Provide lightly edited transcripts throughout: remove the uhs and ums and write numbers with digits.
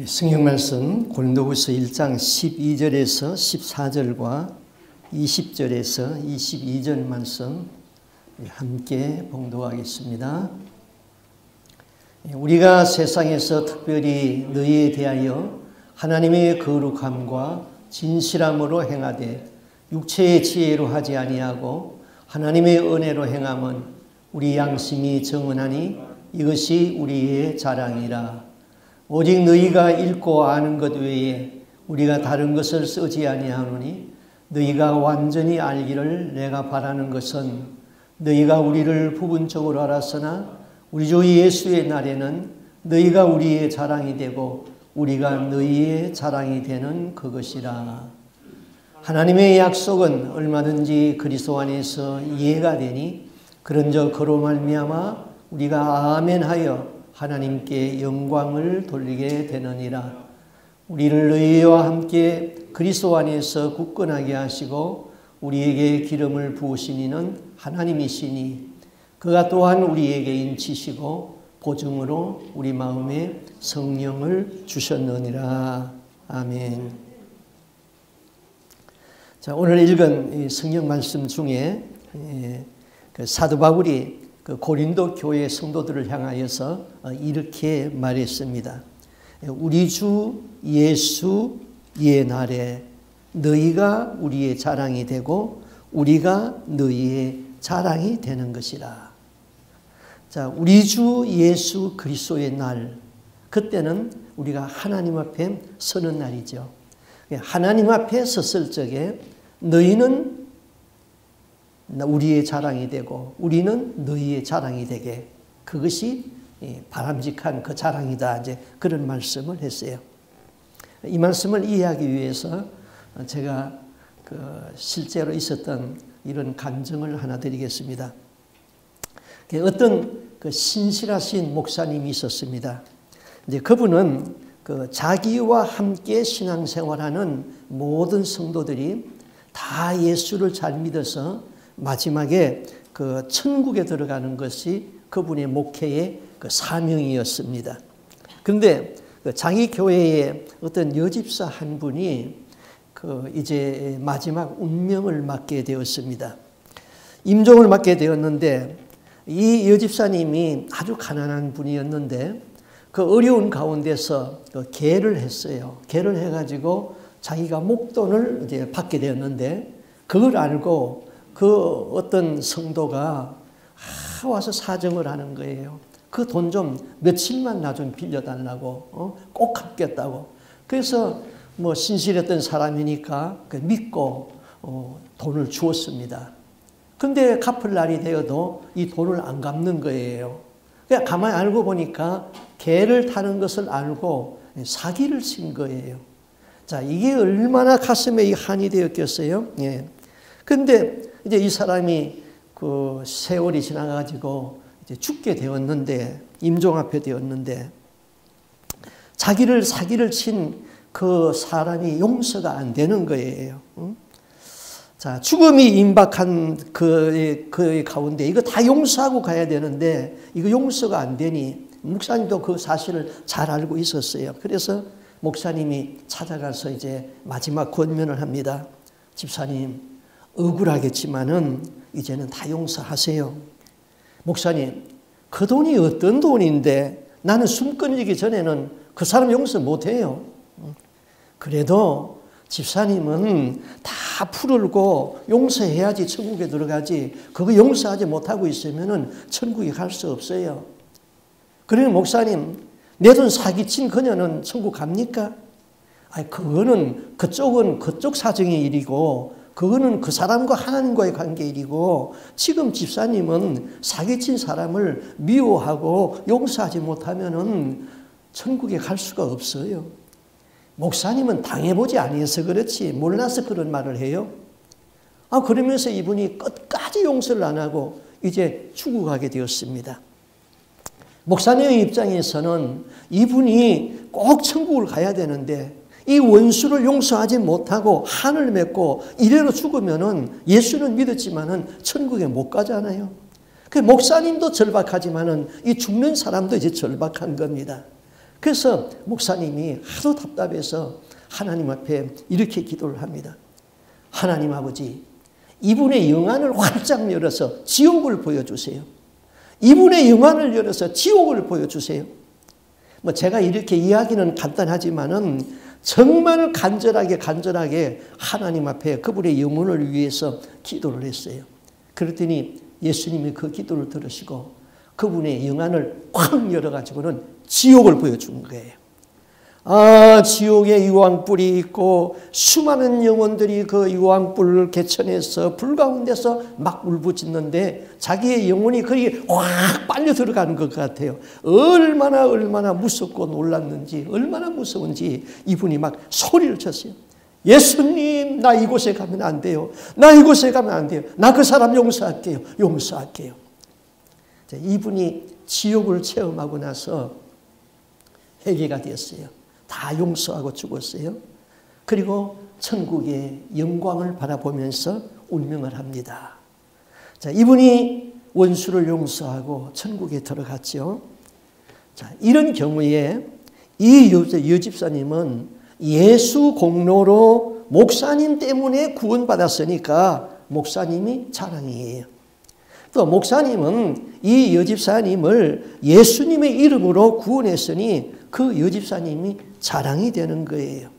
성경 말씀 고린도후서 1장 12절에서 14절과 20절에서 22절 말씀 함께 봉독하겠습니다. 우리가 세상에서 특별히 너희에 대하여 하나님의 거룩함과 진실함으로 행하되 육체의 지혜로 하지 아니하고 하나님의 은혜로 행함은 우리 양심이 정언하니 이것이 우리의 자랑이라. 오직 너희가 읽고 아는 것 외에 우리가 다른 것을 쓰지 아니하노니 너희가 완전히 알기를 내가 바라는 것은 너희가 우리를 부분적으로 알았으나 우리 주 예수의 날에는 너희가 우리의 자랑이 되고 우리가 너희의 자랑이 되는 그것이라. 하나님의 약속은 얼마든지 그리스도 안에서 이해가 되니 그런즉 그로 말미암아 우리가 아멘하여 하나님께 영광을 돌리게 되느니라. 우리를 너희와 함께 그리스도 안에서 굳건하게 하시고 우리에게 기름을 부으신 이는 하나님이시니 그가 또한 우리에게 인치시고 보증으로 우리 마음에 성령을 주셨느니라. 아멘. 자, 오늘 읽은 이 성경 말씀 중에 사도 바울이 고린도 교회 성도들을 향하여서 이렇게 말했습니다. 우리 주 예수의 날에 너희가 우리의 자랑이 되고 우리가 너희의 자랑이 되는 것이라. 자, 우리 주 예수 그리스도의 날, 그때는 우리가 하나님 앞에 서는 날이죠. 하나님 앞에 섰을 적에 너희는 우리의 자랑이 되고 우리는 너희의 자랑이 되게, 그것이 바람직한 그 자랑이다, 이제 그런 말씀을 했어요. 이 말씀을 이해하기 위해서 제가 실제로 있었던 이런 감정을 하나 드리겠습니다. 어떤 신실하신 목사님이 있었습니다. 이제 그분은 자기와 함께 신앙생활하는 모든 성도들이 다 예수를 잘 믿어서 마지막에 천국에 들어가는 것이 그분의 목회의 사명이었습니다. 그런데 자기 교회에 어떤 여집사 한 분이 이제 마지막 운명을 맞게 되었습니다. 임종을 맞게 되었는데 이 여집사님이 아주 가난한 분이었는데 그 어려운 가운데서 계를 했어요. 계를 해가지고 자기가 목돈을 이제 받게 되었는데 그걸 알고 어떤 성도가 와서 사정을 하는 거예요. 그 돈 좀 며칠만 나 좀 빌려달라고, 꼭 갚겠다고. 그래서 신실했던 사람이니까 믿고 돈을 주었습니다. 근데 갚을 날이 되어도 이 돈을 안 갚는 거예요. 그냥 가만히 알고 보니까 개를 타는 것을 알고 사기를 친 거예요. 자, 이게 얼마나 가슴에 한이 되었겠어요? 예. 근데 이제 이 사람이 세월이 지나가지고 이제 죽게 되었는데, 임종 앞에 되었는데, 자기를 사기를 친 그 사람이 용서가 안 되는 거예요. 자, 죽음이 임박한 그 가운데 이거 다 용서하고 가야 되는데 이거 용서가 안 되니 목사님도 그 사실을 잘 알고 있었어요. 그래서 목사님이 찾아가서 이제 마지막 권면을 합니다. 집사님, 억울하겠지만은 이제는 다 용서하세요. 목사님, 그 돈이 어떤 돈인데 나는 숨 끊이기 전에는 그 사람 용서 못해요. 그래도 집사님은 다 풀고 용서해야지 천국에 들어가지, 그거 용서하지 못하고 있으면은 천국에 갈 수 없어요. 그러면 목사님, 내 돈 사기친 그녀는 천국 갑니까? 아니, 그쪽은 그쪽 사정의 일이고 그거는 그 사람과 하나님과의 관계의 일이고, 지금 집사님은 사기친 사람을 미워하고 용서하지 못하면은 천국에 갈 수가 없어요. 목사님은 당해보지 아니해서 그렇지 몰라서 그런 말을 해요. 그러면서 이분이 끝까지 용서를 안 하고 이제 죽어가게 되었습니다. 목사님의 입장에서는 이분이 꼭 천국을 가야 되는데 이 원수를 용서하지 못하고 한을 맺고 이래로 죽으면은 예수는 믿었지만은 천국에 못 가잖아요. 그 목사님도 절박하지만은 이 죽는 사람도 이제 절박한 겁니다. 그래서 목사님이 하도 답답해서 하나님 앞에 이렇게 기도를 합니다. 하나님 아버지, 이분의 영안을 활짝 열어서 지옥을 보여주세요. 이분의 영안을 열어서 지옥을 보여주세요. 뭐 제가 이렇게 이야기는 간단하지만은 정말 간절하게 하나님 앞에 그분의 영혼을 위해서 기도를 했어요. 그랬더니 예수님이 그 기도를 들으시고 그분의 영안을 꽉 열어가지고는 지옥을 보여준 거예요. 아, 지옥에 유황불이 있고 수많은 영혼들이 그 유황불을 개천해서 불 가운데서 막 울부짖는데 자기의 영혼이 거기 확 빨려 들어가는 것 같아요. 얼마나 무섭고 놀랐는지, 얼마나 무서운지 이분이 막 소리를 쳤어요. 예수님, 나 이곳에 가면 안 돼요. 나 이곳에 가면 안 돼요. 나 그 사람 용서할게요. 용서할게요. 이분이 지옥을 체험하고 나서 회개가 됐어요. 다 용서하고 죽었어요. 그리고 천국의 영광을 바라보면서 운명을 합니다. 자, 이분이 원수를 용서하고 천국에 들어갔죠. 자, 이런 경우에 이 여집사님은 예수 공로로 목사님 때문에 구원받았으니까 목사님이 자랑이에요. 또 목사님은 이 여집사님을 예수님의 이름으로 구원했으니 그 여집사님이 자랑이 되는 거예요.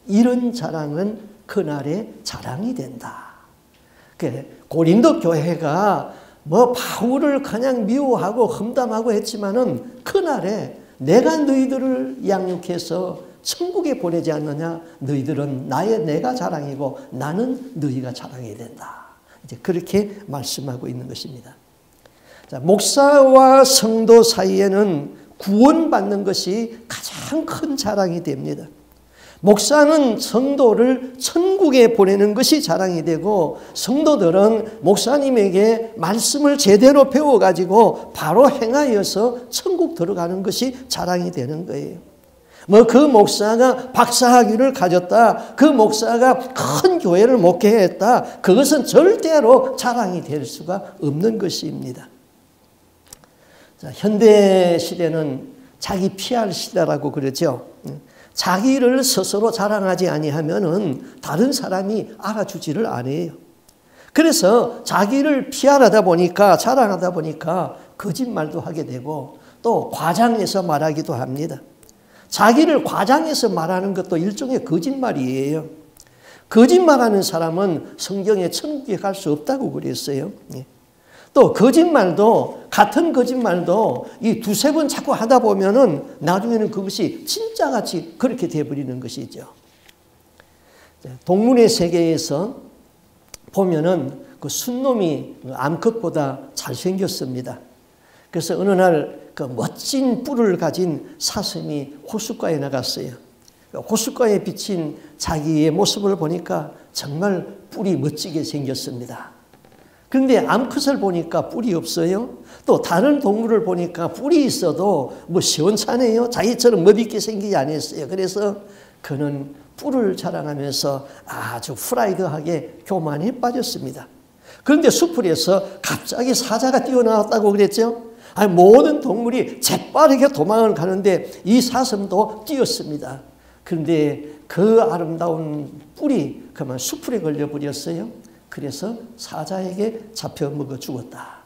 이런 자랑은 그날의 자랑이 된다. 고린도 교회가 뭐 바울을 그냥 미워하고 험담하고 했지만은 그날에 내가 너희들을 양육해서 천국에 보내지 않느냐, 너희들은 내가 자랑이고 나는 너희가 자랑이 된다. 이제 그렇게 말씀하고 있는 것입니다. 자, 목사와 성도 사이에는 구원받는 것이 가장 큰 자랑이 됩니다. 목사는 성도를 천국에 보내는 것이 자랑이 되고 성도들은 목사님에게 말씀을 제대로 배워가지고 바로 행하여서 천국 들어가는 것이 자랑이 되는 거예요. 뭐 그 목사가 박사학위를 가졌다, 그 목사가 큰 교회를 목회했다, 그것은 절대로 자랑이 될 수가 없는 것입니다. 자, 현대 시대는 자기 PR 시대라고 그러죠. 자기를 스스로 자랑하지 아니하면은 다른 사람이 알아주지를 않아요. 그래서 자기를 PR하다 보니까, 자랑하다 보니까 거짓말도 하게 되고 또 과장해서 말하기도 합니다. 자기를 과장해서 말하는 것도 일종의 거짓말이에요. 거짓말하는 사람은 성경에 천국에 갈 수 없다고 그랬어요. 또 거짓말도, 같은 거짓말도 이 두세 번 자꾸 하다 보면은 나중에는 그것이 진짜같이 그렇게 돼버리는 것이죠. 동물의 세계에서 보면은 그 순놈이 암컷보다 잘생겼습니다. 그래서 어느 날 그 멋진 뿔을 가진 사슴이 호숫가에 나갔어요. 호숫가에 비친 자기의 모습을 보니까 정말 뿔이 멋지게 생겼습니다. 그런데 암컷을 보니까 뿔이 없어요. 또 다른 동물을 보니까 뿔이 있어도 뭐 시원찮아요. 자기처럼 멋있게 생기지 않았어요. 그래서 그는 뿔을 자랑하면서 아주 프라이드하게 교만에 빠졌습니다. 그런데 수풀에서 갑자기 사자가 뛰어나왔다고 그랬죠. 아니, 모든 동물이 재빠르게 도망을 가는데 이 사슴도 뛰었습니다. 그런데 그 아름다운 뿔이 그만 수풀에 걸려버렸어요. 그래서 사자에게 잡혀 먹어 죽었다.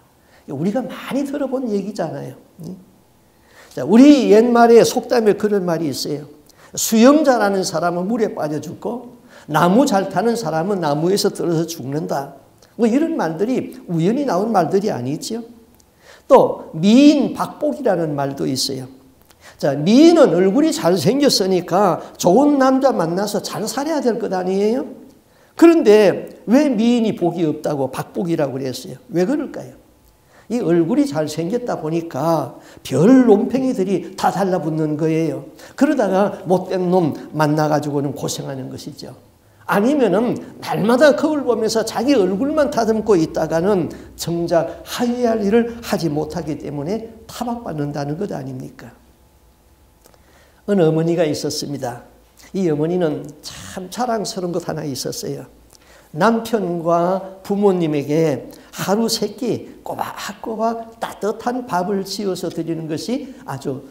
우리가 많이 들어본 얘기잖아요. 자, 우리 옛말에 속담에 그런 말이 있어요. 수영 잘하는 사람은 물에 빠져 죽고 나무 잘 타는 사람은 나무에서 떨어져 죽는다. 뭐 이런 말들이 우연히 나온 말들이 아니죠. 또 미인 박복이라는 말도 있어요. 자, 미인은 얼굴이 잘생겼으니까 좋은 남자 만나서 잘 살아야 될 것 아니에요? 그런데 왜 미인이 복이 없다고 박복이라고 그랬어요? 왜 그럴까요? 이 얼굴이 잘생겼다 보니까 별 놈팽이들이 다 달라붙는 거예요. 그러다가 못된 놈 만나가지고는 고생하는 것이죠. 아니면은 날마다 거울 보면서 자기 얼굴만 다듬고 있다가는 정작 하위할 일을 하지 못하기 때문에 타박받는다는 것 아닙니까? 어느 어머니가 있었습니다. 이 어머니는 참 자랑스러운 것 하나 있었어요. 남편과 부모님에게 하루 세 끼 꼬박꼬박 따뜻한 밥을 지어서 드리는 것이 아주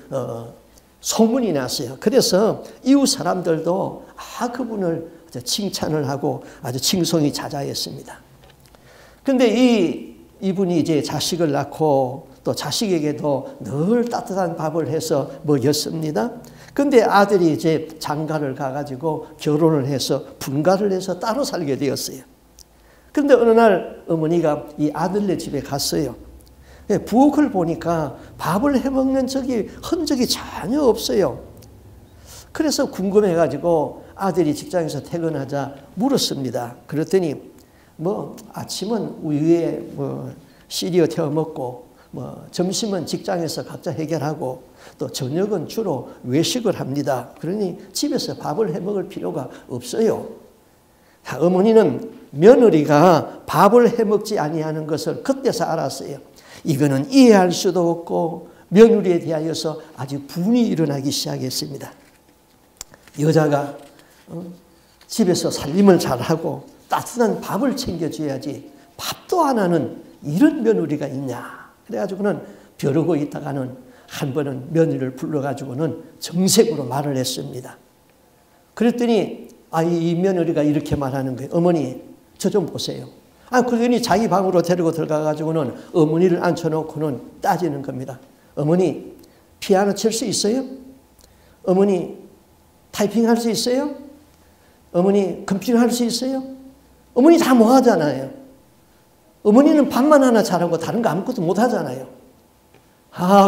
소문이 났어요. 그래서 이웃 사람들도 그분을 칭찬을 하고 아주 칭송이 자자했습니다. 근데 이분이 이제 자식을 낳고 또 자식에게도 늘 따뜻한 밥을 해서 먹였습니다. 근데 아들이 이제 장가를 가가지고 결혼을 해서 분가를 해서 따로 살게 되었어요. 그런데 어느 날 어머니가 이 아들네 집에 갔어요. 부엌을 보니까 밥을 해먹는 흔적이 전혀 없어요. 그래서 궁금해가지고 아들이 직장에서 퇴근하자 물었습니다. 그랬더니 아침은 우유에 시리어 태워 먹고 점심은 직장에서 각자 해결하고 또 저녁은 주로 외식을 합니다. 그러니 집에서 밥을 해 먹을 필요가 없어요. 어머니는 며느리가 밥을 해 먹지 아니하는 것을 그때서 알았어요. 이거는 이해할 수도 없고 며느리에 대하여서 아주 분이 일어나기 시작했습니다. 여자가 집에서 살림을 잘하고 따뜻한 밥을 챙겨줘야지 밥도 안 하는 이런 며느리가 있냐. 그래가지고는 벼르고 있다가는 한 번은 며느리를 불러가지고는 정색으로 말을 했습니다. 그랬더니 이 며느리가 이렇게 말하는 거예요. 어머니 저 좀 보세요. 그러더니 자기 방으로 데리고 들어가가지고는 어머니를 앉혀놓고는 따지는 겁니다. 어머니 피아노 칠 수 있어요? 어머니 타이핑할 수 있어요? 어머니 컴퓨터 할 수 있어요? 어머니 다 못하잖아요. 어머니는 밥만 하나 잘하고 다른 거 아무것도 못하잖아요.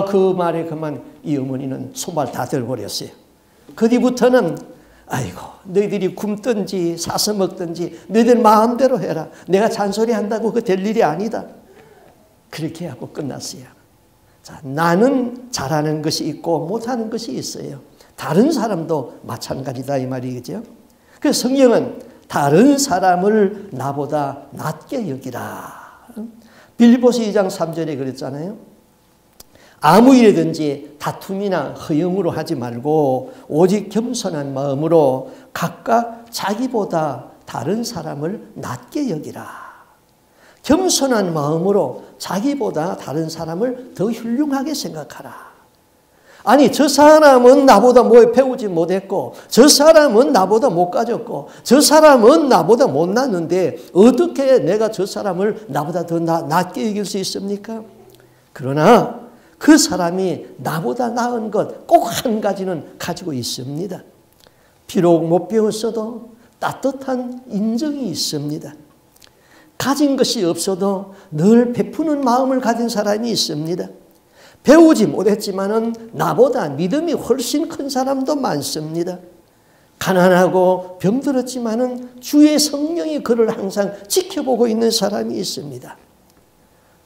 그 말에 그만 이 어머니는 손발 다 들어버렸어요. 그 뒤부터는 아이고 너희들이 굶든지 사서 먹든지 너희들 마음대로 해라. 내가 잔소리 한다고 그거 될 일이 아니다. 그렇게 하고 끝났어요. 자, 나는 잘하는 것이 있고 못하는 것이 있어요. 다른 사람도 마찬가지다 이 말이죠. 그래서 성경은 다른 사람을 나보다 낮게 여기라. 빌립보서 2장 3절에 그랬잖아요. 아무 일이든지 다툼이나 허영으로 하지 말고 오직 겸손한 마음으로 각각 자기보다 다른 사람을 낮게 여기라. 겸손한 마음으로 자기보다 다른 사람을 더 훌륭하게 생각하라. 아니 저 사람은 나보다 뭐 배우지 못했고 저 사람은 나보다 못 가졌고 저 사람은 나보다 못났는데 어떻게 내가 저 사람을 나보다 더 낮게 여길 수 있습니까? 그러나 그 사람이 나보다 나은 것 꼭 한 가지는 가지고 있습니다. 비록 못 배웠어도 따뜻한 인정이 있습니다. 가진 것이 없어도 늘 베푸는 마음을 가진 사람이 있습니다. 배우지 못했지만은 나보다 믿음이 훨씬 큰 사람도 많습니다. 가난하고 병들었지만은 주의 성령이 그를 항상 지켜보고 있는 사람이 있습니다.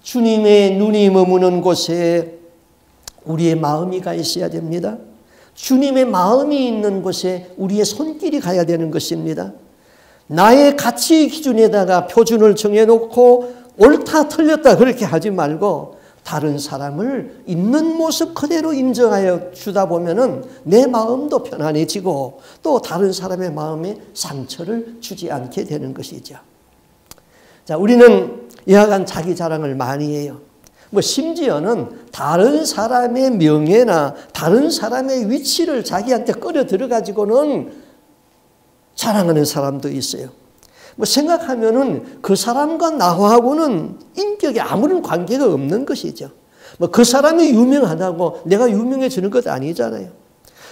주님의 눈이 머무는 곳에 우리의 마음이 가 있어야 됩니다. 주님의 마음이 있는 곳에 우리의 손길이 가야 되는 것입니다. 나의 가치 기준에다가 표준을 정해놓고 옳다 틀렸다 그렇게 하지 말고 다른 사람을 있는 모습 그대로 인정하여 주다 보면은 내 마음도 편안해지고 또 다른 사람의 마음에 상처를 주지 않게 되는 것이죠. 자, 우리는 여하간 자기 자랑을 많이 해요. 심지어는 다른 사람의 명예나 다른 사람의 위치를 자기한테 끌어 들어가지고는 자랑하는 사람도 있어요. 생각하면은 그 사람과 나하고는 인격에 아무런 관계가 없는 것이죠. 그 사람이 유명하다고 내가 유명해지는 것 아니잖아요.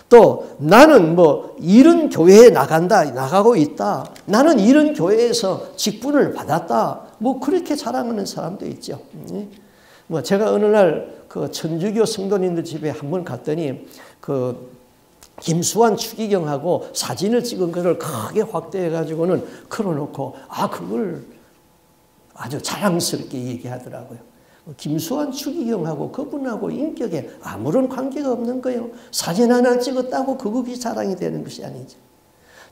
또 나는 이런 교회에 나가고 있다. 나는 이런 교회에서 직분을 받았다. 그렇게 자랑하는 사람도 있죠. 제가 어느 날 그 천주교 성도님들 집에 한번 갔더니 김수환 추기경하고 사진을 찍은 것을 크게 확대해가지고는 걸어놓고 그걸 아주 자랑스럽게 얘기하더라고요. 김수환 추기경하고 그분하고 인격에 아무런 관계가 없는 거예요. 사진 하나 찍었다고 그것이 자랑이 되는 것이 아니죠.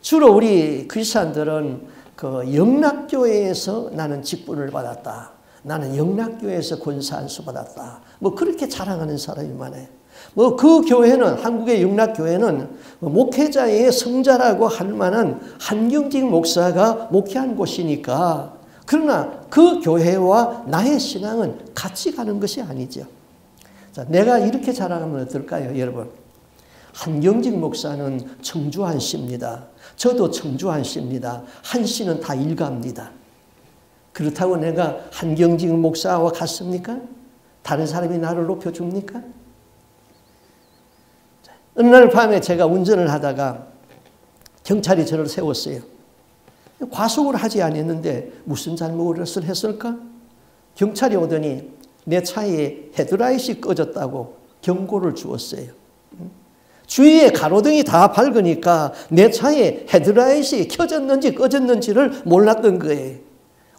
주로 우리 크리스찬들은 영락교회에서 나는 직분을 받았다. 나는 영락교회에서 권사 안수 받았다. 그렇게 자랑하는 사람이 많아요. 그 교회는, 한국의 영락교회는 목회자의 성자라고 할 만한 한경직 목사가 목회한 곳이니까, 그러나 그 교회와 나의 신앙은 같이 가는 것이 아니죠. 자, 내가 이렇게 자랑하면 어떨까요, 여러분? 한경직 목사는 청주한 씨입니다. 저도 청주한 씨입니다. 한 씨는 다 일가입니다. 그렇다고 내가 한경직 목사와 같습니까? 다른 사람이 나를 높여줍니까? 어느 날 밤에 제가 운전을 하다가 경찰이 저를 세웠어요. 과속을 하지 않았는데 무슨 잘못을 했을까? 경찰이 오더니 내 차에 헤드라이트가 꺼졌다고 경고를 주었어요. 주위에 가로등이 다 밝으니까 내 차에 헤드라이트가 켜졌는지 꺼졌는지를 몰랐던 거예요.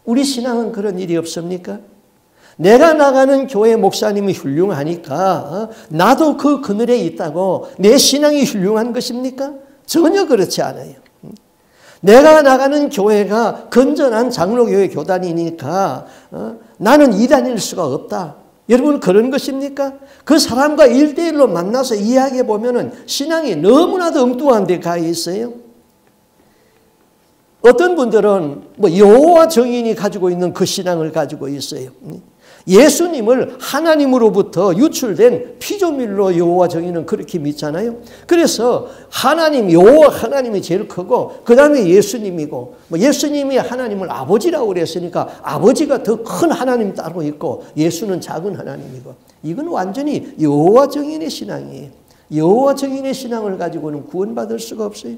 우리 신앙은 그런 일이 없습니까? 내가 나가는 교회 목사님이 훌륭하니까 나도 그 그늘에 있다고 내 신앙이 훌륭한 것입니까? 전혀 그렇지 않아요. 내가 나가는 교회가 건전한 장로교회 교단이니까 나는 이단일 수가 없다. 여러분 그런 것입니까? 그 사람과 1대1로 만나서 이야기해 보면은 신앙이 너무나도 엉뚱한 데 가 있어요. 어떤 분들은 여호와 증인이 가지고 있는 그 신앙을 가지고 있어요. 예수님을 하나님으로부터 유출된 피조물로 여호와 증인은 그렇게 믿잖아요. 그래서 여호와 하나님이 제일 크고 그 다음에 예수님이고 예수님이 하나님을 아버지라고 그랬으니까 아버지가 더 큰 하나님 따로 있고 예수는 작은 하나님이고 이건 완전히 여호와 증인의 신앙이에요. 여호와 증인의 신앙을 가지고는 구원받을 수가 없어요.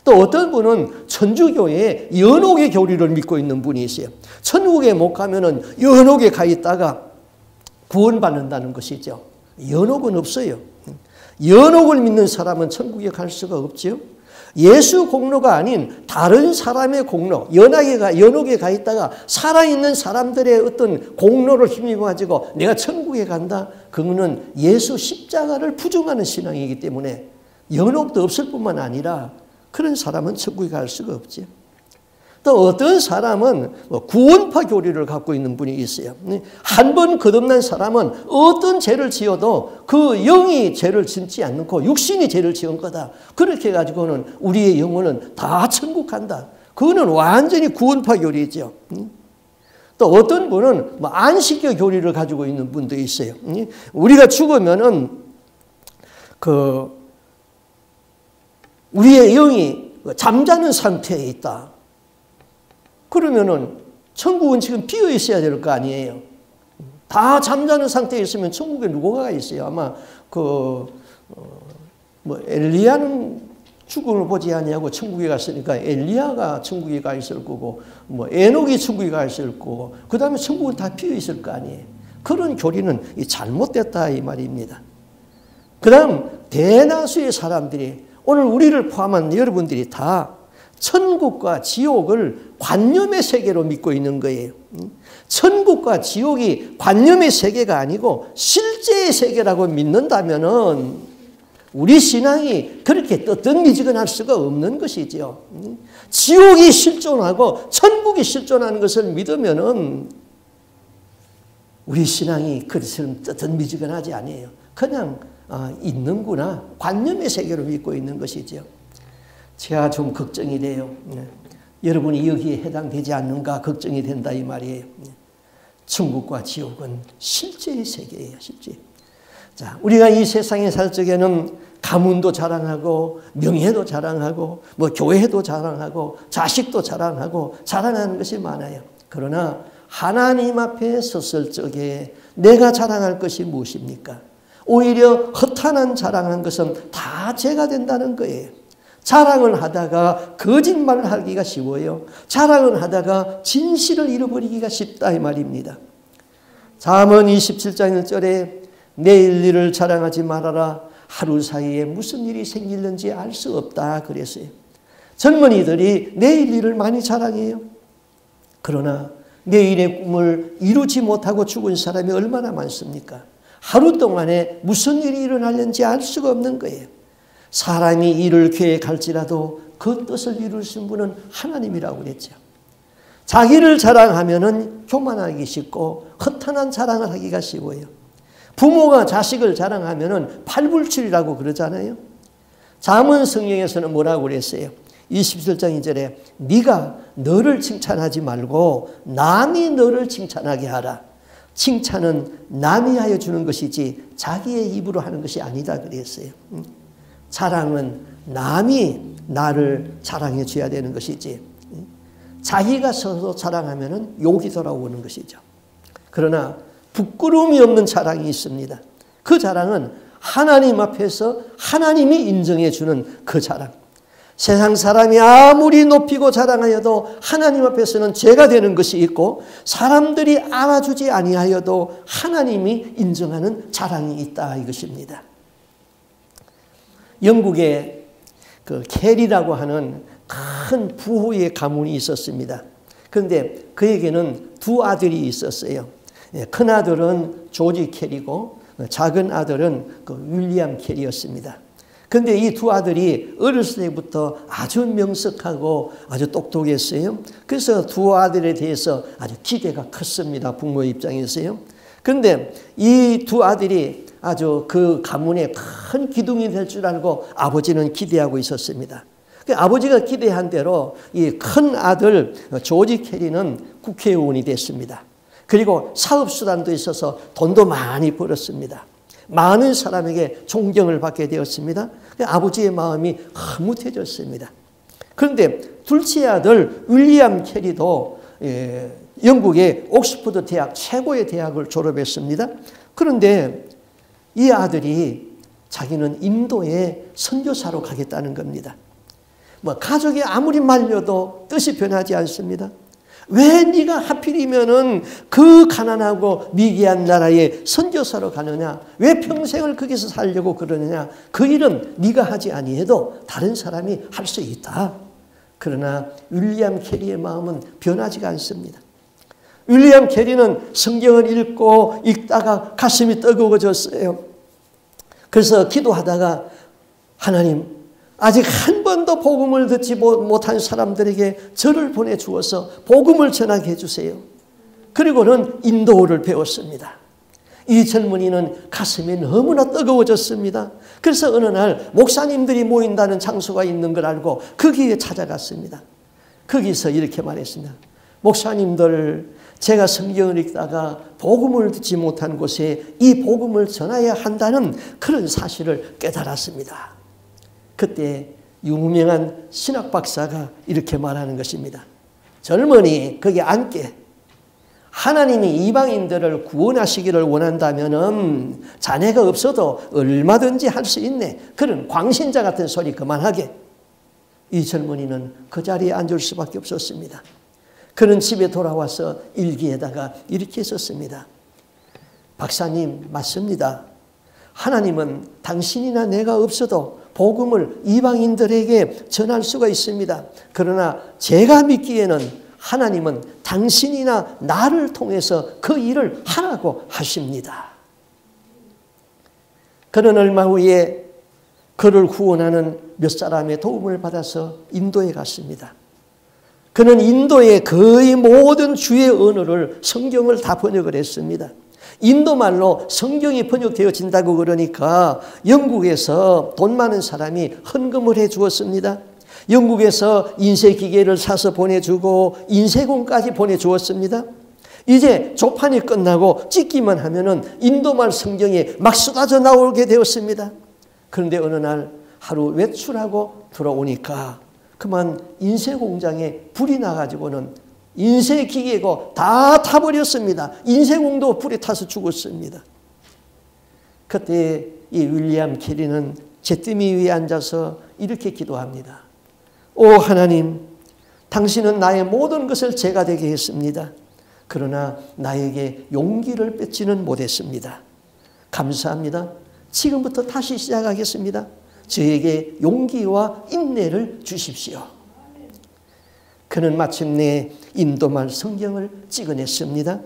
또 어떤 분은 천주교의 연옥의 교리를 믿고 있는 분이 있어요. 천국에 못 가면은 연옥에 가 있다가 구원받는다는 것이죠. 연옥은 없어요. 연옥을 믿는 사람은 천국에 갈 수가 없죠. 예수 공로가 아닌 다른 사람의 공로, 연옥에 가 있다가 살아있는 사람들의 어떤 공로를 힘입어가지고 내가 천국에 간다. 그거는 예수 십자가를 부정하는 신앙이기 때문에 연옥도 없을 뿐만 아니라 그런 사람은 천국에 갈 수가 없죠. 또 어떤 사람은 구원파 교리를 갖고 있는 분이 있어요. 한 번 거듭난 사람은 어떤 죄를 지어도 그 영이 죄를 짓지 않고 육신이 죄를 지은 거다. 그렇게 해가지고는 우리의 영혼은 다 천국 간다. 그거는 완전히 구원파 교리죠. 또 어떤 분은 안식교 교리를 가지고 있는 분도 있어요. 우리가 죽으면은 우리의 영이 잠자는 상태에 있다. 그러면은 천국은 지금 비어 있어야 될 거 아니에요. 다 잠자는 상태에 있으면 천국에 누구가 있어요? 아마 엘리야는 죽음을 보지 아니하고 천국에 갔으니까 엘리야가 천국에 가 있을 거고 에녹이 천국에 가 있을 거고 그 다음에 천국은 다 비어 있을 거 아니에요. 그런 교리는 잘못됐다 이 말입니다. 그 다음 대다수의 사람들이 오늘 우리를 포함한 여러분들이 다 천국과 지옥을 관념의 세계로 믿고 있는 거예요. 천국과 지옥이 관념의 세계가 아니고 실제의 세계라고 믿는다면은 우리 신앙이 그렇게 뜨뜻미지근할 수가 없는 것이죠. 지옥이 실존하고 천국이 실존하는 것을 믿으면은 우리 신앙이 그처럼 뜨뜻미지근하지 아니에요. 그냥 있는구나. 관념의 세계로 믿고 있는 것이죠. 제가 좀 걱정이 돼요. 여러분이 여기에 해당되지 않는가 걱정이 된다 이 말이에요. 천국과 지옥은 실제의 세계예요. 실제. 자, 우리가 이 세상에 살 적에는 가문도 자랑하고 명예도 자랑하고 교회도 자랑하고 자식도 자랑하고 자랑하는 것이 많아요. 그러나 하나님 앞에 섰을 적에 내가 자랑할 것이 무엇입니까? 오히려 허탄한 자랑한 것은 다 죄가 된다는 거예요. 자랑을 하다가 거짓말을 하기가 쉬워요. 자랑을 하다가 진실을 잃어버리기가 쉽다 이 말입니다. 잠언 27장 1절에 내일 일을 자랑하지 말아라. 하루 사이에 무슨 일이 생길는지 알 수 없다 그랬어요. 젊은이들이 내일 일을 많이 자랑해요. 그러나 내일의 꿈을 이루지 못하고 죽은 사람이 얼마나 많습니까? 하루 동안에 무슨 일이 일어날는지 알 수가 없는 거예요. 사람이 일을 계획할지라도 그 뜻을 이루신 분은 하나님이라고 그랬죠. 자기를 자랑하면은 교만하기 쉽고 허탄한 자랑을 하기가 쉬워요. 부모가 자식을 자랑하면은 팔불출이라고 그러잖아요. 잠언 성경에서는 뭐라고 그랬어요? 27장 2절에 네가 너를 칭찬하지 말고 남이 너를 칭찬하게 하라. 칭찬은 남이 하여 주는 것이지 자기의 입으로 하는 것이 아니다 그랬어요. 자랑은 남이 나를 자랑해 줘야 되는 것이지, 자기가 서서 자랑하면 욕이 돌아오는 것이죠. 그러나 부끄러움이 없는 자랑이 있습니다. 그 자랑은 하나님 앞에서 하나님이 인정해 주는 그 자랑. 세상 사람이 아무리 높이고 자랑하여도 하나님 앞에서는 죄가 되는 것이 있고, 사람들이 알아주지 아니하여도 하나님이 인정하는 자랑이 있다, 이것입니다. 영국에 그 캐리라고 하는 큰 부호의 가문이 있었습니다. 그런데 그에게는 두 아들이 있었어요. 큰 아들은 조지 캐리고 작은 아들은 그 윌리엄 캐리였습니다. 그런데 이 두 아들이 어렸을 때부터 아주 명석하고 아주 똑똑했어요. 그래서 두 아들에 대해서 아주 기대가 컸습니다, 부모 입장에서요. 그런데 이 두 아들이 아주 그 가문의 큰 기둥이 될 줄 알고 아버지는 기대하고 있었습니다. 아버지가 기대한 대로 이 큰 아들 조지 캐리는 국회의원이 됐습니다. 그리고 사업수단도 있어서 돈도 많이 벌었습니다. 많은 사람에게 존경을 받게 되었습니다. 아버지의 마음이 흐뭇해졌습니다. 그런데 둘째 아들 윌리엄 캐리도 영국의 옥스퍼드 대학 최고의 대학을 졸업했습니다. 그런데 이 아들이 자기는 인도에 선교사로 가겠다는 겁니다. 가족이 아무리 말려도 뜻이 변하지 않습니다. 왜 네가 하필이면은 그 가난하고 미개한 나라에 선교사로 가느냐? 왜 평생을 거기서 살려고 그러느냐? 그 일은 네가 하지 아니해도 다른 사람이 할 수 있다. 그러나 윌리엄 캐리의 마음은 변하지가 않습니다. 윌리엄 캐리는 성경을 읽다가 가슴이 뜨거워졌어요. 그래서 기도하다가 하나님, 아직 한 번도 복음을 듣지 못한 사람들에게 저를 보내주어서 복음을 전하게 해주세요. 그리고는 인도어를 배웠습니다. 이 젊은이는 가슴이 너무나 뜨거워졌습니다. 그래서 어느 날 목사님들이 모인다는 장소가 있는 걸 알고 거기에 찾아갔습니다. 거기서 이렇게 말했습니다. 목사님들, 제가 성경을 읽다가 복음을 듣지 못한 곳에 이 복음을 전해야 한다는 그런 사실을 깨달았습니다. 그때 유명한 신학 박사가 이렇게 말하는 것입니다. 젊은이, 거기 앉게. 하나님이 이방인들을 구원하시기를 원한다면 자네가 없어도 얼마든지 할 수 있네. 그런 광신자 같은 소리 그만하게. 이 젊은이는 그 자리에 앉을 수밖에 없었습니다. 그는 집에 돌아와서 일기에다가 이렇게 썼습니다. 박사님, 맞습니다. 하나님은 당신이나 내가 없어도 복음을 이방인들에게 전할 수가 있습니다. 그러나 제가 믿기에는 하나님은 당신이나 나를 통해서 그 일을 하라고 하십니다. 그는 얼마 후에 그를 후원하는 몇 사람의 도움을 받아서 인도에 갔습니다. 그는 인도의 거의 모든 주의 언어를 성경을 다 번역을 했습니다. 인도말로 성경이 번역되어진다고 그러니까 영국에서 돈 많은 사람이 헌금을 해 주었습니다. 영국에서 인쇄기계를 사서 보내주고 인쇄공까지 보내주었습니다. 이제 조판이 끝나고 찍기만 하면은 인도말 성경이 막 쏟아져 나오게 되었습니다. 그런데 어느 날 하루 외출하고 들어오니까 그만 인쇄공장에 불이 나가지고는 인쇄기계고 다 타버렸습니다. 인쇄공도 불에 타서 죽었습니다. 그때 이 윌리엄 캐리는 잿더미 위에 앉아서 이렇게 기도합니다. 오 하나님, 당신은 나의 모든 것을 제가 되게 했습니다. 그러나 나에게 용기를 뺏지는 못했습니다. 감사합니다. 지금부터 다시 시작하겠습니다. 저에게 용기와 인내를 주십시오. 그는 마침내 인도말 성경을 찍어냈습니다.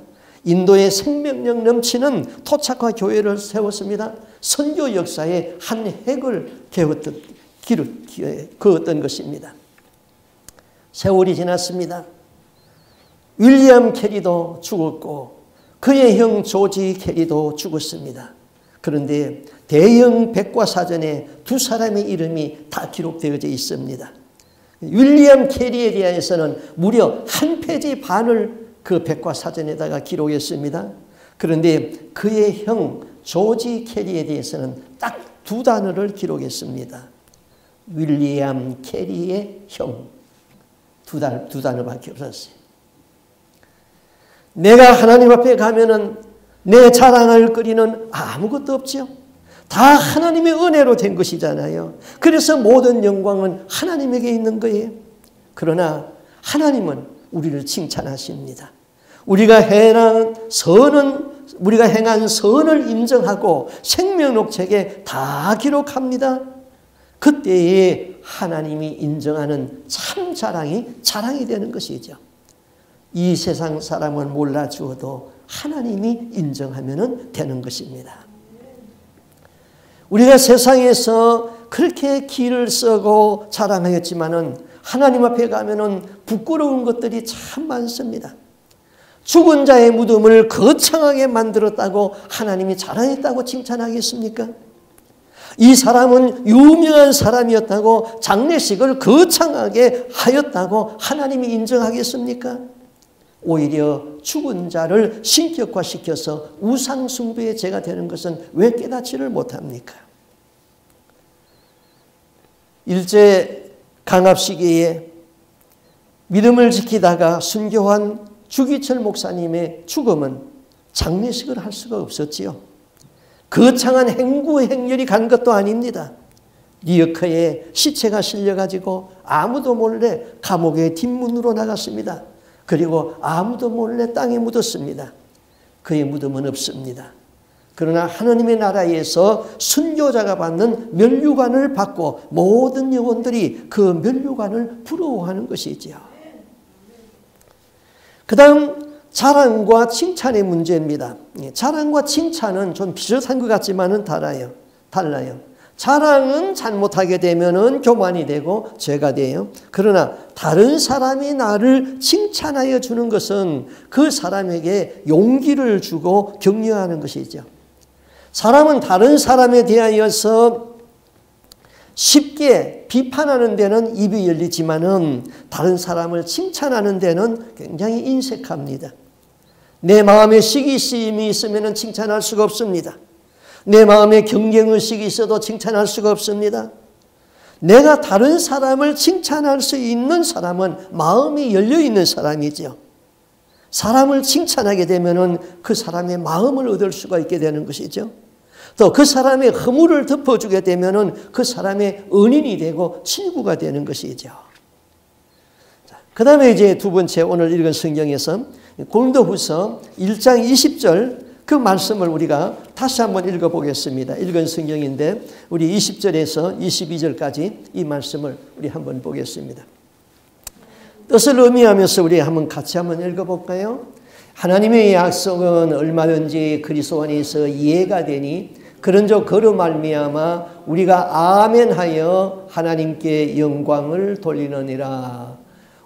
인도의 생명력 넘치는 토착화 교회를 세웠습니다. 선교 역사의 한 획을 그었던 것입니다. 세월이 지났습니다. 윌리엄 캐리도 죽었고 그의 형 조지 캐리도 죽었습니다. 그런데 대형 백과사전에 두 사람의 이름이 다 기록되어져 있습니다. 윌리엄 캐리에 대해서는 무려 한 페이지 반을 그 백과사전에다가 기록했습니다. 그런데 그의 형 조지 캐리에 대해서는 딱 두 단어를 기록했습니다. 윌리엄 캐리의 형. 두 단어밖에 없었어요. 내가 하나님 앞에 가면은 내 자랑할 거리는 아무것도 없죠. 다 하나님의 은혜로 된 것이잖아요. 그래서 모든 영광은 하나님에게 있는 거예요. 그러나 하나님은 우리를 칭찬하십니다. 우리가 행한 선을 인정하고 생명록책에 다 기록합니다. 그때에 하나님이 인정하는 참 자랑이 되는 것이죠. 이 세상 사람은 몰라주어도 하나님이 인정하면 되는 것입니다. 우리가 세상에서 그렇게 기를 쓰고 자랑하였지만은 하나님 앞에 가면은 부끄러운 것들이 참 많습니다. 죽은 자의 무덤을 거창하게 만들었다고 하나님이 자랑했다고 칭찬하겠습니까? 이 사람은 유명한 사람이었다고 장례식을 거창하게 하였다고 하나님이 인정하겠습니까? 오히려 죽은 자를 신격화시켜서 우상숭배의 죄가 되는 것은 왜 깨닫지를 못합니까? 일제 강압 시기에 믿음을 지키다가 순교한 주기철 목사님의 죽음은 장례식을 할 수가 없었지요. 거창한 행구 행렬이 간 것도 아닙니다. 리어커에 시체가 실려가지고 아무도 몰래 감옥의 뒷문으로 나갔습니다. 그리고 아무도 몰래 땅에 묻었습니다. 그의 무덤은 없습니다. 그러나 하나님의 나라에서 순교자가 받는 면류관을 받고 모든 영혼들이 그 면류관을 부러워하는 것이지요. 그 다음 자랑과 칭찬의 문제입니다. 자랑과 칭찬은 좀 비슷한 것 같지만은 달라요. 자랑은 잘못하게 되면은 교만이 되고 죄가 돼요. 그러나 다른 사람이 나를 칭찬하여 주는 것은 그 사람에게 용기를 주고 격려하는 것이죠. 사람은 다른 사람에 대하여서 쉽게 비판하는 데는 입이 열리지만은 다른 사람을 칭찬하는 데는 굉장히 인색합니다. 내 마음에 시기심이 있으면 칭찬할 수가 없습니다. 내 마음에 경쟁의식이 있어도 칭찬할 수가 없습니다. 내가 다른 사람을 칭찬할 수 있는 사람은 마음이 열려있는 사람이죠. 사람을 칭찬하게 되면 그 사람의 마음을 얻을 수가 있게 되는 것이죠. 또 그 사람의 허물을 덮어주게 되면 그 사람의 은인이 되고 친구가 되는 것이죠. 그 다음에 이제 두 번째 오늘 읽은 성경에서 고린도후서 1장 20절 그 말씀을 우리가 다시 한번 읽어보겠습니다. 읽은 성경인데 우리 20절에서 22절까지 이 말씀을 우리 한번 보겠습니다. 뜻을 의미하면서 우리 한번 같이 한번 읽어볼까요? 하나님의 약속은 얼마든지 그리스도 안에서 이해가 되니 그런즉 그로 말미암아 우리가 아멘하여 하나님께 영광을 돌리느니라.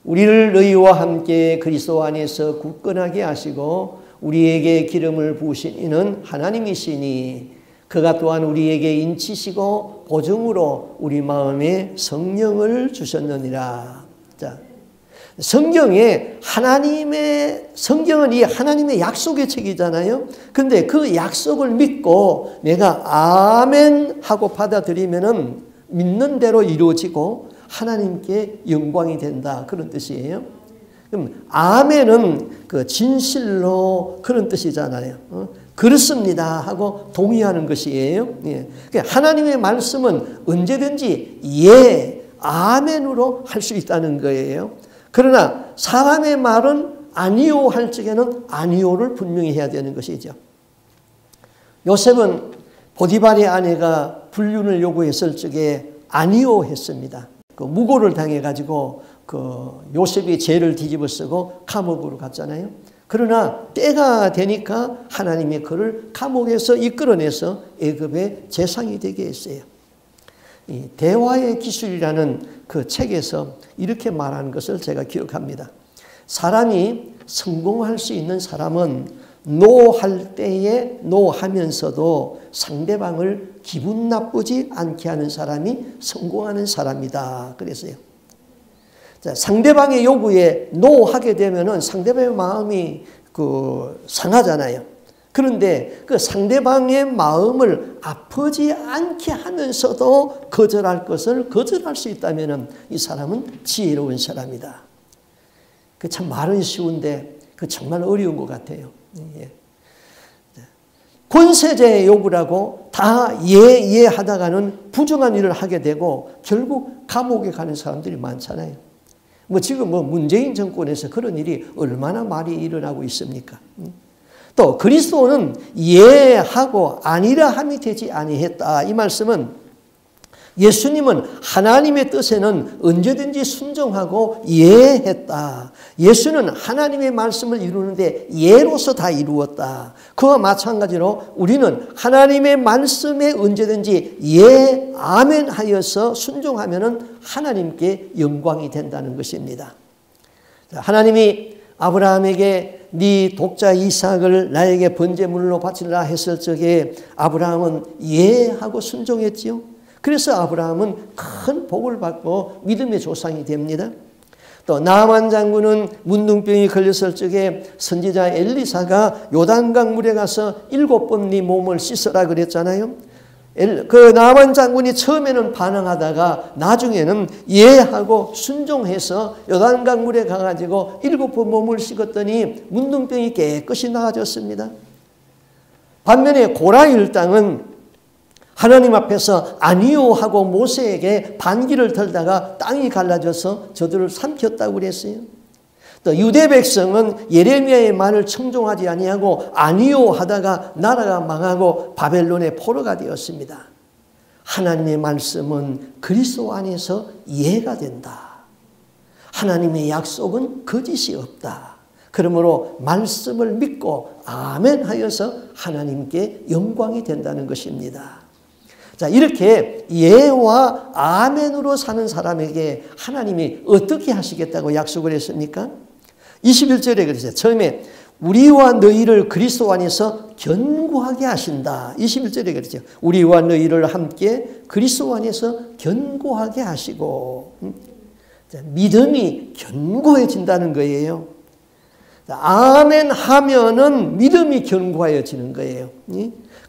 우리를 너희와 함께 그리스도 안에서 굳건하게 하시고 우리에게 기름을 부으신 이는 하나님이시니 그가 또한 우리에게 인치시고 보증으로 우리 마음에 성령을 주셨느니라. 자, 성경은 이 하나님의 약속의 책이잖아요. 근데 그 약속을 믿고 내가 아멘 하고 받아들이면은 믿는 대로 이루어지고 하나님께 영광이 된다. 그런 뜻이에요. 그럼 아멘은 그 진실로 그런 뜻이잖아요. 그렇습니다 하고 동의하는 것이에요. 예. 하나님의 말씀은 언제든지 예, 아멘으로 할 수 있다는 거예요. 그러나 사람의 말은 아니요 할 적에는 아니요를 분명히 해야 되는 것이죠. 요셉은 보디발의 아내가 불륜을 요구했을 적에 아니요 했습니다. 그 무고를 당해가지고 그 요셉이 죄를 뒤집어 쓰고 감옥으로 갔잖아요. 그러나 때가 되니까 하나님이 그를 감옥에서 이끌어내서 애굽의 제상이 되게 했어요. 이 대화의 기술이라는 그 책에서 이렇게 말하는 것을 제가 기억합니다. 사람이 성공할 수 있는 사람은 노할 때에 노하면서도 상대방을 기분 나쁘지 않게 하는 사람이 성공하는 사람이다. 그랬어요. 자, 상대방의 요구에 노하게 되면은 상대방의 마음이 상하잖아요. 그런데 그 상대방의 마음을 아프지 않게 하면서도 거절할 것을 거절할 수 있다면 이 사람은 지혜로운 사람이다. 그 참 말은 쉬운데 그 정말 어려운 것 같아요. 예. 권세자의 요구를 하고 다 예 하다가는 부정한 일을 하게 되고 결국 감옥에 가는 사람들이 많잖아요. 지금 문재인 정권에서 그런 일이 얼마나 많이 일어나고 있습니까? 또 그리스도는 예하고 아니라 함이 되지 아니했다. 이 말씀은 예수님은 하나님의 뜻에는 언제든지 순종하고 예했다. 예수는 하나님의 말씀을 이루는데 예로서 다 이루었다. 그와 마찬가지로 우리는 하나님의 말씀에 언제든지 예, 아멘 하여서 순종하면 하나님께 영광이 된다는 것입니다. 하나님이 아브라함에게 네 독자 이삭을 나에게 번제물로 바치라 했을 적에 아브라함은 예 하고 순종했지요. 그래서 아브라함은 큰 복을 받고 믿음의 조상이 됩니다. 또 나만 장군은 문둥병이 걸렸을 적에 선지자 엘리사가 요단강 물에 가서 7번 네 몸을 씻어라 그랬잖아요. 그 나만 장군이 처음에는 반항하다가 나중에는 예하고 순종해서 요단강 물에 가가지고 7번 몸을 씻었더니 문둥병이 깨끗이 나아졌습니다. 반면에 고라 일당은 하나님 앞에서 아니요 하고 모세에게 반기를 들다가 땅이 갈라져서 저들을 삼켰다고 그랬어요. 또 유대 백성은 예레미야의 말을 청종하지 아니하고 아니요 하다가 나라가 망하고 바벨론의 포로가 되었습니다. 하나님의 말씀은 그리스도 안에서 이해가 된다. 하나님의 약속은 거짓이 없다. 그러므로 말씀을 믿고 아멘 하여서 하나님께 영광이 된다는 것입니다. 자, 이렇게 예와 아멘으로 사는 사람에게 하나님이 어떻게 하시겠다고 약속을 했습니까? 21절에 그랬어요. 처음에 우리와 너희를 그리스도 안에서 견고하게 하신다. 21절에 그랬죠. 우리와 너희를 함께 그리스도 안에서 견고하게 하시고 자, 믿음이 견고해진다는 거예요. 자, 아멘 하면은 믿음이 견고해지는 거예요.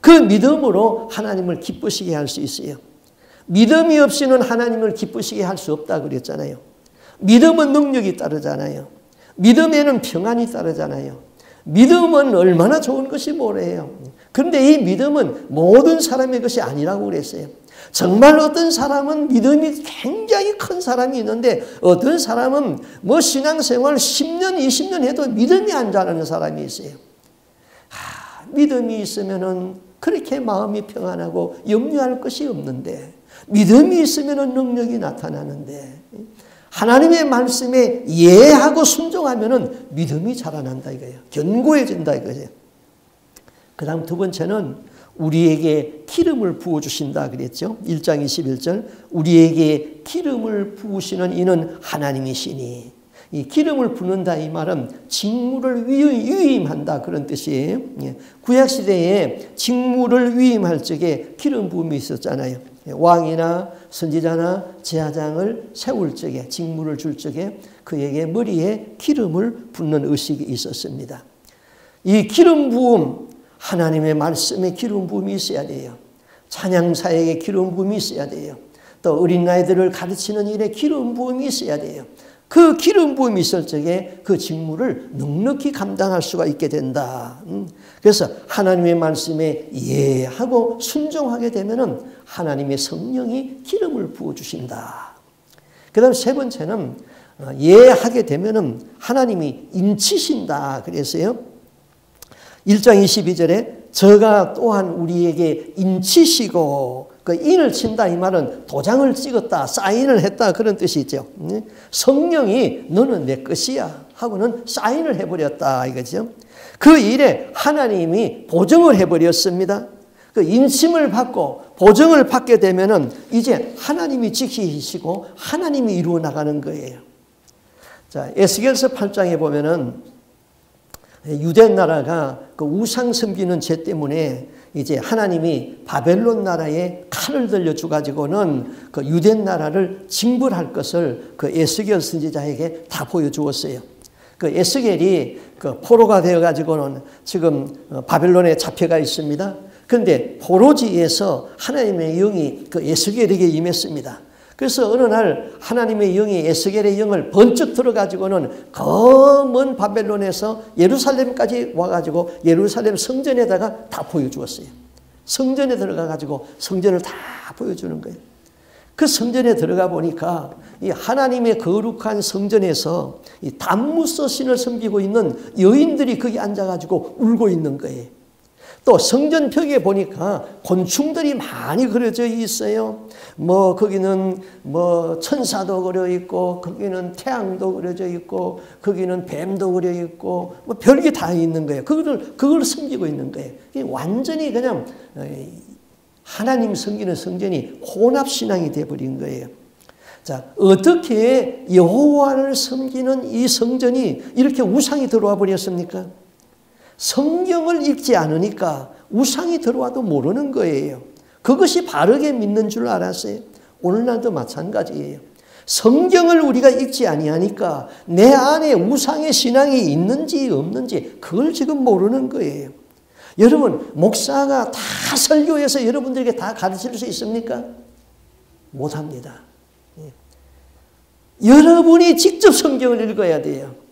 그 믿음으로 하나님을 기쁘시게 할 수 있어요. 믿음이 없이는 하나님을 기쁘시게 할 수 없다 그랬잖아요. 믿음은 능력이 따르잖아요. 믿음에는 평안이 따르잖아요. 믿음은 얼마나 좋은 것이 뭐래요. 그런데 이 믿음은 모든 사람의 것이 아니라고 그랬어요. 정말 어떤 사람은 믿음이 굉장히 큰 사람이 있는데 어떤 사람은 신앙생활 10년, 20년 해도 믿음이 안 자라는 사람이 있어요. 믿음이 있으면은 그렇게 마음이 평안하고 염려할 것이 없는데 믿음이 있으면은 능력이 나타나는데 하나님의 말씀에 예하고 순종하면은 믿음이 자라난다 이거예요. 견고해진다 이거예요. 그 다음 두 번째는 우리에게 기름을 부어주신다 그랬죠. 1장 21절 우리에게 기름을 부으시는 이는 하나님이시니 이 기름을 붓는다 이 말은 직무를 위임한다 그런 뜻이에요. 구약시대에 직무를 위임할 적에 기름 부음이 있었잖아요. 왕이나 선지자나 제사장을 세울 적에 직무를 줄 적에 그에게 머리에 기름을 붓는 의식이 있었습니다. 이 기름 부음 하나님의 말씀에 기름 부음이 있어야 돼요. 찬양사에게 기름 부음이 있어야 돼요. 또 어린 아이들을 가르치는 일에 기름 부음이 있어야 돼요. 그 기름 부음이 있을 적에 그 직무를 넉넉히 감당할 수가 있게 된다. 그래서 하나님의 말씀에 예하고 순종하게 되면은 하나님의 성령이 기름을 부어주신다. 그 다음 세 번째는 예하게 되면은 하나님이 인치신다. 그래서요. 1장 22절에 저가 또한 우리에게 인치시고 그 인을 친다 이 말은 도장을 찍었다 사인을 했다 그런 뜻이 있죠. 성령이 너는 내 것이야 하고는 사인을 해버렸다 이거죠. 그 일에 하나님이 보증을 해버렸습니다. 그 인침을 받고 보증을 받게 되면은 이제 하나님이 지키시고 하나님이 이루어 나가는 거예요. 자, 에스겔서 8장에 보면은 유대 나라가 그 우상 섬기는 죄 때문에 이제 하나님이 바벨론 나라에 칼을 들려주 가지고는 그 유대 나라를 징벌할 것을 그 에스겔 선지자에게 다 보여주었어요. 그 에스겔이 그 포로가 되어가지고는 지금 바벨론에 잡혀가 있습니다. 그런데 포로지에서 하나님의 영이 그 에스겔에게 임했습니다. 그래서 어느 날 하나님의 영이 에스겔의 영을 번쩍 들어가지고는 그 먼 바벨론에서 예루살렘까지 와가지고 예루살렘 성전에다가 다 보여주었어요. 성전에 들어가가지고 성전을 다 보여주는 거예요. 그 성전에 들어가 보니까 이 하나님의 거룩한 성전에서 이 담무서 신을 섬기고 있는 여인들이 거기 앉아가지고 울고 있는 거예요. 또 성전 벽에 보니까 곤충들이 많이 그려져 있어요. 뭐 거기는 뭐 천사도 그려 있고, 거기는 태양도 그려져 있고, 거기는 뱀도 그려 있고, 뭐 별게 다 있는 거예요. 그걸 섬기고 있는 거예요. 완전히 그냥 하나님 섬기는 성전이 혼합신앙이 되어버린 거예요. 자, 어떻게 여호와를 섬기는 이 성전이 이렇게 우상이 들어와 버렸습니까? 성경을 읽지 않으니까 우상이 들어와도 모르는 거예요. 그것이 바르게 믿는 줄 알았어요. 오늘날도 마찬가지예요. 성경을 우리가 읽지 아니하니까 내 안에 우상의 신앙이 있는지 없는지 그걸 지금 모르는 거예요. 여러분, 목사가 다 설교해서 여러분들에게 다 가르칠 수 있습니까? 못합니다. 여러분이 직접 성경을 읽어야 돼요.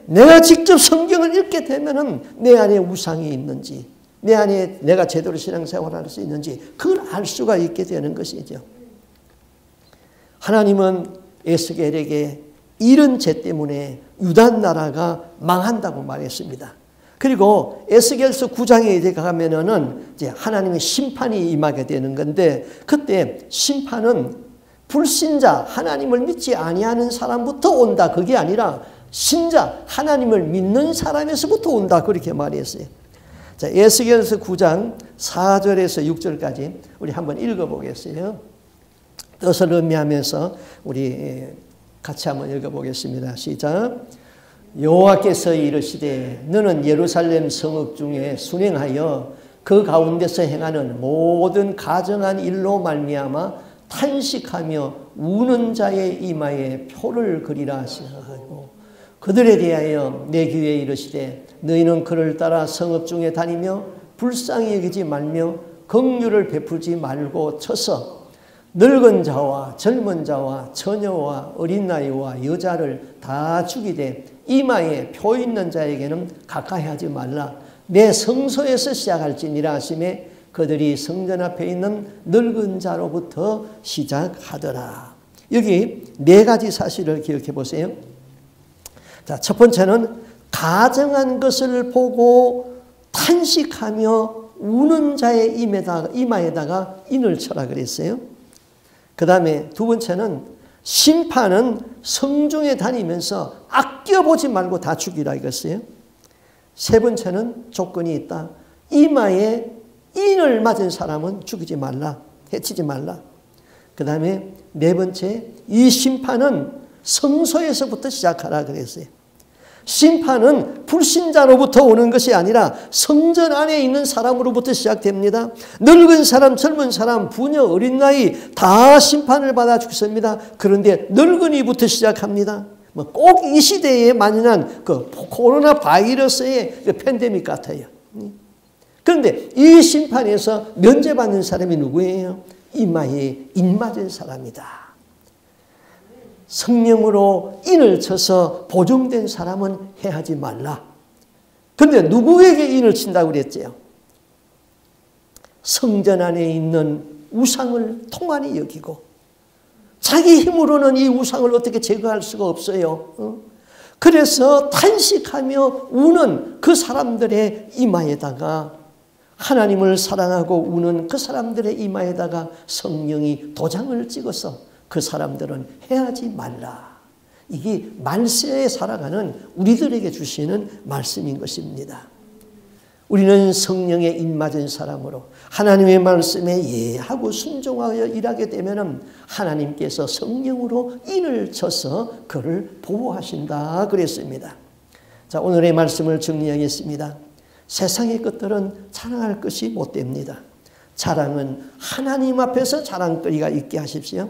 내가 직접 성경을 읽게 되면은 내 안에 우상이 있는지, 내 안에 내가 제대로 신앙생활을 할 수 있는지 그걸 알 수가 있게 되는 것이죠. 하나님은 에스겔에게 이런 죄 때문에 유다 나라가 망한다고 말했습니다. 그리고 에스겔서 9장에 이제 가면은 이제 하나님의 심판이 임하게 되는 건데, 그때 심판은 불신자, 하나님을 믿지 아니하는 사람부터 온다. 그게 아니라 신자, 하나님을 믿는 사람에서부터 온다. 그렇게 말했어요. 자, 에스겔서 9장 4절에서 6절까지 우리 한번 읽어보겠어요. 뜻을 의미하면서 우리 같이 한번 읽어보겠습니다. 시작. 여호와께서 이르시되 너는 예루살렘 성읍 중에 순행하여 그 가운데서 행하는 모든 가정한 일로 말미암아 탄식하며 우는 자의 이마에 표를 그리라 하시고, 그들에 대하여 내 귀에 이르시되 너희는 그를 따라 성읍 중에 다니며 불쌍히 여기지 말며 긍휼을 베풀지 말고 쳐서 늙은 자와 젊은 자와 처녀와 어린 나이와 여자를 다 죽이되 이마에 표 있는 자에게는 가까이 하지 말라. 내 성소에서 시작할지니라 하시매 그들이 성전 앞에 있는 늙은 자로부터 시작하더라. 여기 네 가지 사실을 기억해 보세요. 자, 첫 번째는 가정한 것을 보고 탄식하며 우는 자의 이마에다가 인을 쳐라 그랬어요. 그 다음에 두 번째는 심판은 성중에 다니면서 아껴보지 말고 다 죽이라 이랬어요. 세 번째는 조건이 있다. 이마에 인을 맞은 사람은 죽이지 말라. 해치지 말라. 그 다음에 네 번째, 이 심판은 성소에서부터 시작하라 그랬어요. 심판은 불신자로부터 오는 것이 아니라 성전 안에 있는 사람으로부터 시작됩니다. 늙은 사람, 젊은 사람, 부녀, 어린 나이 다 심판을 받아 죽습니다. 그런데 늙은이부터 시작합니다. 꼭 이 시대에 만연한 그 코로나 바이러스의 그 팬데믹 같아요. 그런데 이 심판에서 면제받는 사람이 누구예요? 이마에 인 맞은 사람이다. 성령으로 인을 쳐서 보증된 사람은 해하지 말라. 그런데 누구에게 인을 친다고 그랬죠? 성전 안에 있는 우상을 통한히 여기고 자기 힘으로는 이 우상을 어떻게 제거할 수가 없어요. 그래서 탄식하며 우는 그 사람들의 이마에다가, 하나님을 사랑하고 우는 그 사람들의 이마에다가 성령이 도장을 찍어서 그 사람들은 해하지 말라. 이게 말세에 살아가는 우리들에게 주시는 말씀인 것입니다. 우리는 성령에 입맞은 사람으로 하나님의 말씀에 예하고 순종하여 일하게 되면 하나님께서 성령으로 인을 쳐서 그를 보호하신다 그랬습니다. 자, 오늘의 말씀을 정리하겠습니다. 세상의 것들은 자랑할 것이 못 됩니다. 자랑은 하나님 앞에서 자랑거리가 있게 하십시오.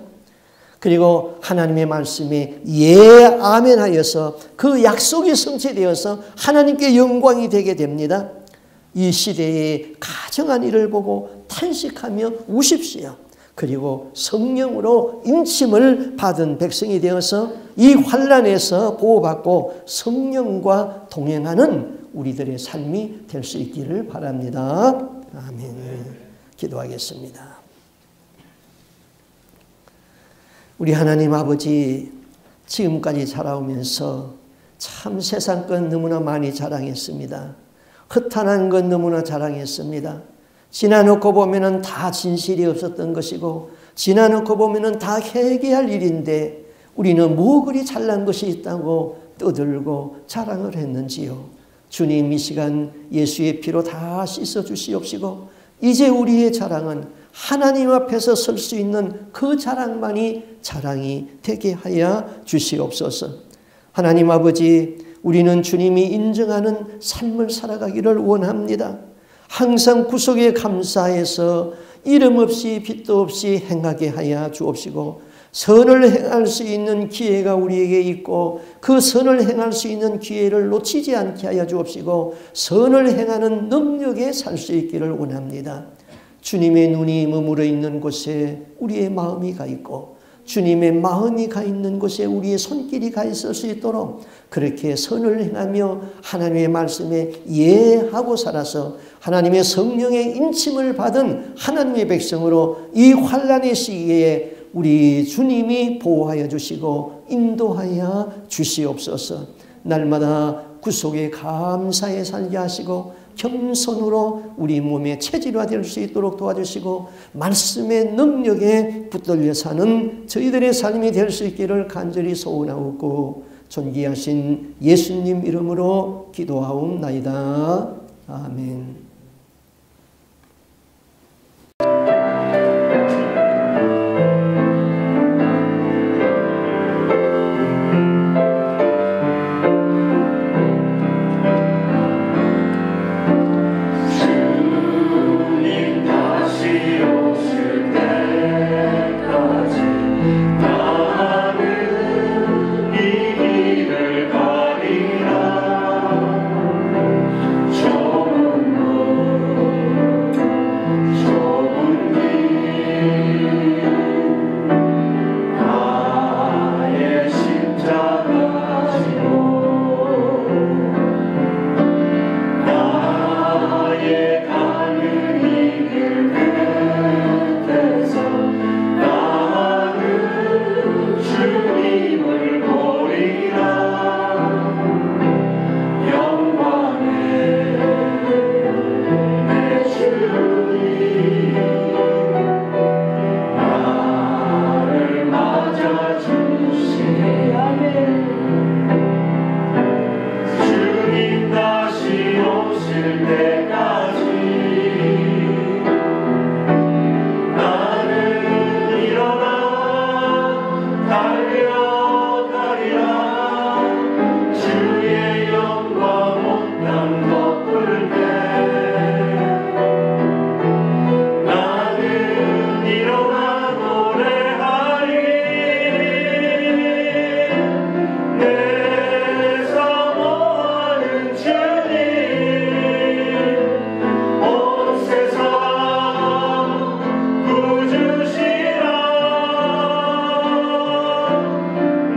그리고 하나님의 말씀에 예 아멘 하여서 그 약속이 성취되어서 하나님께 영광이 되게 됩니다. 이 시대의 가정한 일을 보고 탄식하며 우십시오. 그리고 성령으로 인침을 받은 백성이 되어서 이 환난에서 보호받고 성령과 동행하는 우리들의 삶이 될 수 있기를 바랍니다. 아멘. 기도하겠습니다. 우리 하나님 아버지, 지금까지 자라오면서 참 세상 것 너무나 많이 자랑했습니다. 허탄한 것 너무나 자랑했습니다. 지나놓고 보면은 다 진실이 없었던 것이고, 지나놓고 보면은 다 회개할 일인데 우리는 뭐 그리 잘난 것이 있다고 떠들고 자랑을 했는지요. 주님, 이 시간 예수의 피로 다 씻어 주시옵시고 이제 우리의 자랑은 하나님 앞에서 설 수 있는 그 자랑만이 자랑이 되게 하여 주시옵소서. 하나님 아버지, 우리는 주님이 인정하는 삶을 살아가기를 원합니다. 항상 구속에 감사해서 이름 없이 빚도 없이 행하게 하여 주옵시고, 선을 행할 수 있는 기회가 우리에게 있고 그 선을 행할 수 있는 기회를 놓치지 않게 하여 주옵시고, 선을 행하는 능력에 살 수 있기를 원합니다. 주님의 눈이 머물러 있는 곳에 우리의 마음이 가 있고, 주님의 마음이 가 있는 곳에 우리의 손길이 가 있을 수 있도록 그렇게 선을 행하며 하나님의 말씀에 예하고 살아서 하나님의 성령의 인침을 받은 하나님의 백성으로 이 환난의 시기에 우리 주님이 보호하여 주시고 인도하여 주시옵소서. 날마다 구속에 감사에 살게 하시고 겸손으로 우리 몸의 체질화될 수 있도록 도와주시고 말씀의 능력에 붙들려 사는 저희들의 삶이 될 수 있기를 간절히 소원하옵고 존귀하신 예수님 이름으로 기도하옵나이다. 아멘.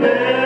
내